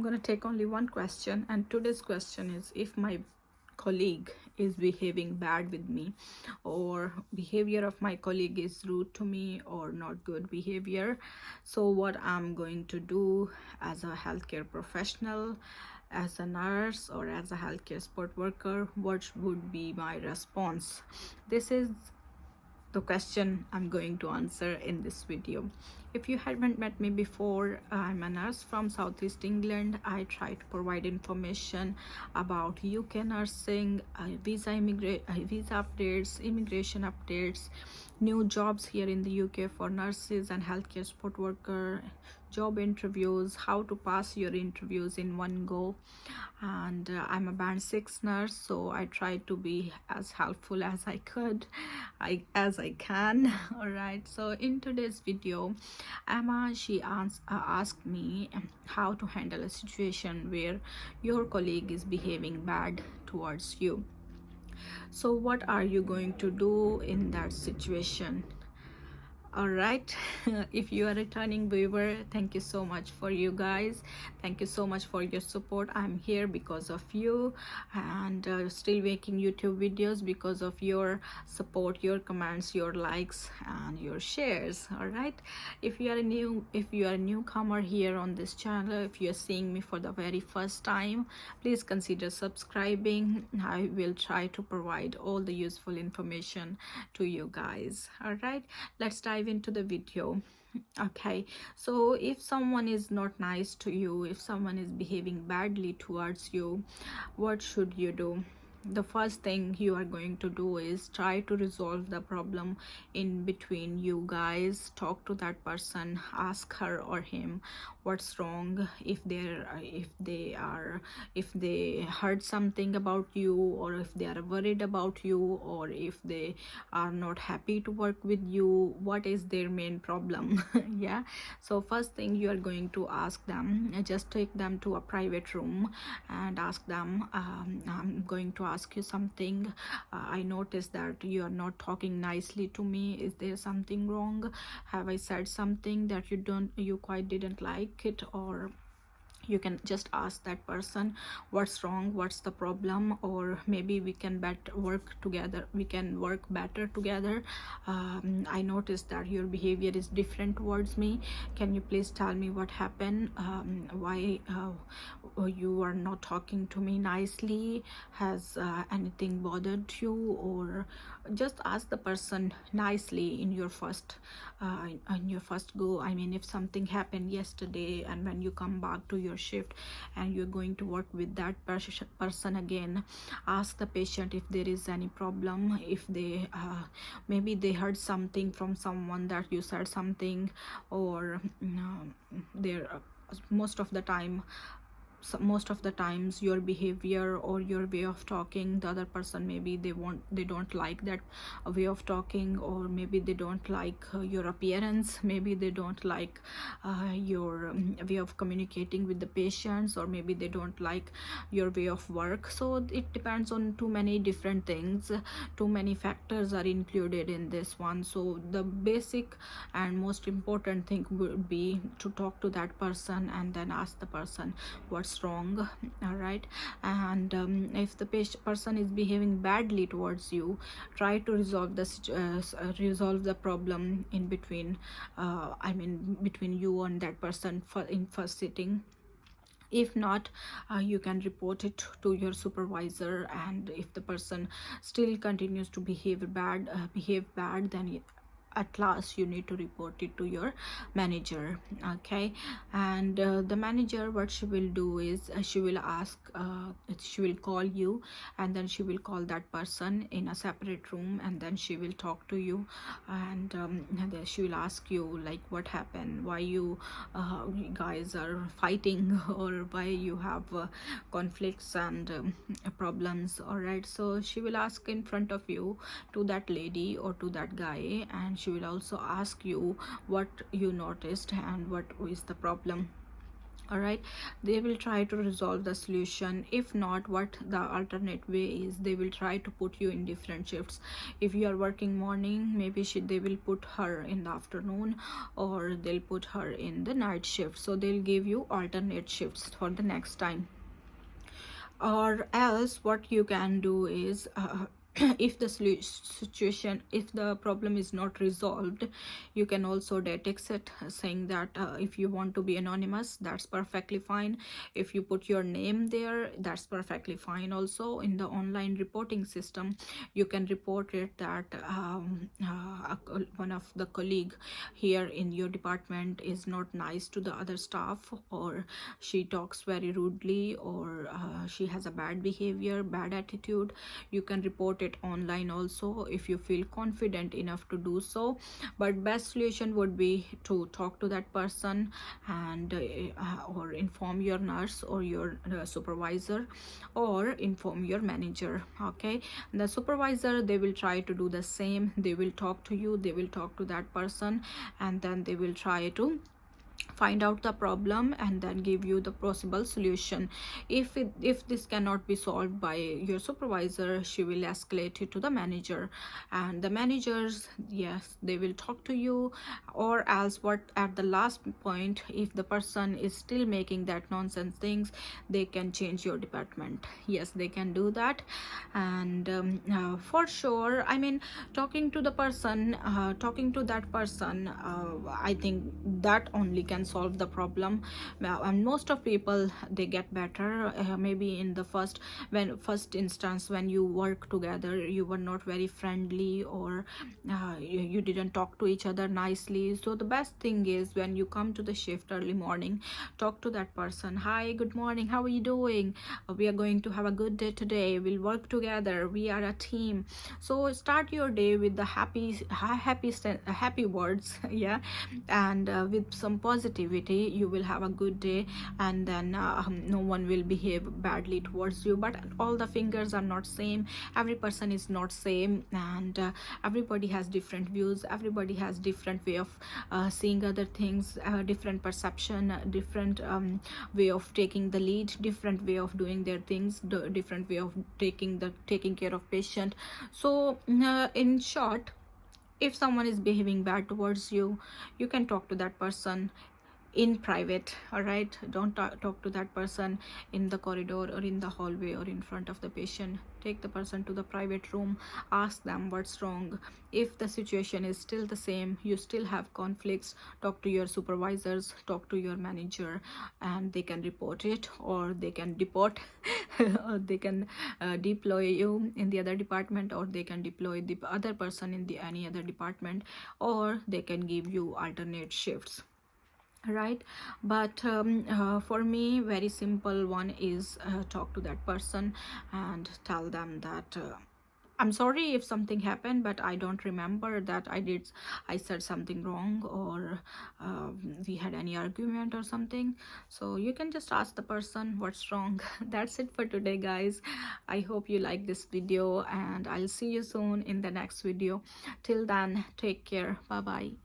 going to take only one question, and today's question is, if my colleague is behaving bad with me, or behavior of my colleague is rude to me or not good behavior, so what I'm going to do as a healthcare professional, as a nurse, or as a healthcare support worker, what would be my response? This is the question I'm going to answer in this video. If you haven't met me before, I'm a nurse from Southeast England. I try to provide information about UK nursing, visa updates, immigration updates, new jobs here in the UK for nurses and healthcare support worker, job interviews, how to pass your interviews in one go. And I'm a band 6 nurse, so I try to be as helpful as I can. All right, so in today's video, Emma, she asked me how to handle a situation where your colleague is behaving bad towards you. So what are you going to do in that situation? All right, if you are a returning viewer, thank you so much for you guys. Thank you so much for your support. I'm here because of you, and still making YouTube videos because of your support, your comments, your likes, and your shares. All right, if you are a newcomer here on this channel, if you are seeing me for the very first time, please consider subscribing. I will try to provide all the useful information to you guys. All right, let's dive into the video. Okay, so if someone is not nice to you, if someone is behaving badly towards you, what should you do? The first thing you are going to do is try to resolve the problem in between you guys. Talk to that person, ask her or him what's wrong, if they heard something about you, or if they are worried about you, or if they are not happy to work with you, what is their main problem. Yeah, so first thing you are going to ask them, just take them to a private room and ask them, I'm going to ask you something. I noticed that you are not talking nicely to me. Is there something wrong? Have I said something that you quite didn't like it? Or you can just ask that person what's wrong, what's the problem, or maybe we can work together, we can work better together. I noticed that your behavior is different towards me. Can you please tell me what happened? Why you are not talking to me nicely? Has anything bothered you? Or just ask the person nicely in your first go. I mean, if something happened yesterday and when you come back to your shift and you're going to work with that person again, ask the patient if there is any problem, if they maybe they heard something from someone that you said something, or there most of the times your behavior or your way of talking, the other person maybe they don't like that way of talking, or maybe they don't like your appearance, maybe they don't like your way of communicating with the patients, or maybe they don't like your way of work. So it depends on too many different things, too many factors are included in this one. So the basic and most important thing would be to talk to that person and then ask the person what's wrong. All right, and if the person is behaving badly towards you, try to resolve the problem in between, between you and that person in first sitting. If not, you can report it to your supervisor, and if the person still continues to behave bad, then at last you need to report it to your manager. Okay, and the manager, what she will do is she will call you, and then she will call that person in a separate room, and then she will talk to you, and then she will ask you like what happened, why you guys are fighting, or why you have conflicts and problems. All right, so she will ask in front of you to that lady or to that guy, and she will also ask you what you noticed and what is the problem. all right, they will try to resolve the solution. If not, what the alternate way is, they will try to put you in different shifts. If you are working morning, maybe they will put her in the afternoon, or they'll put her in the night shift. So they'll give you alternate shifts for the next time. Or else what you can do is, if the situation, if the problem is not resolved, you can also text it saying that, if you want to be anonymous, that's perfectly fine. If you put your name there, that's perfectly fine. Also, in the online reporting system, you can report it that, one of the colleague here in your department is not nice to the other staff, or she talks very rudely, or she has a bad behavior, bad attitude. You can report it online also if you feel confident enough to do so. But best solution would be to talk to that person, and or inform your nurse or your supervisor, or inform your manager. Okay, the supervisor, they will try to do the same. They will talk to you, they will talk to that person, and then they will try to find out the problem and then give you the possible solution. If this cannot be solved by your supervisor, she will escalate it to the manager, and the managers, yes, they will talk to you. Or else, what, at the last point, if the person is still making that nonsense things, they can change your department. Yes, they can do that. And for sure, I mean, talking to that person, I think that only can solve the problem. And most of people, they get better. Maybe in the first instance, when you work together, you were not very friendly, or you didn't talk to each other nicely. So the best thing is, when you come to the shift early morning, talk to that person. Hi, good morning, how are you doing? We are going to have a good day today, we'll work together, we are a team. So start your day with the happy words. Yeah, and with some positivity, you will have a good day. And then no one will behave badly towards you. But all the fingers are not same, every person is not same, and everybody has different views, everybody has different way of seeing other things, different perception, different way of taking the lead, different way of doing their things, different way of taking care of patient. So in short, if someone is behaving bad towards you, you can talk to that person in private. All right, don't talk to that person in the corridor, or in the hallway, or in front of the patient. Take the person to the private room, ask them what's wrong. If the situation is still the same, you still have conflicts, talk to your supervisors, talk to your manager, and they can report it, or they can deport or they can deploy you in the other department, or they can deploy the other person in the any other department, or they can give you alternate shifts, right? But for me, very simple one is, talk to that person and tell them that, I'm sorry if something happened, but I don't remember that I said something wrong, or we had any argument or something. So you can just ask the person what's wrong. That's it for today, guys. I hope you like this video, and I'll see you soon in the next video. Till then, take care. Bye bye.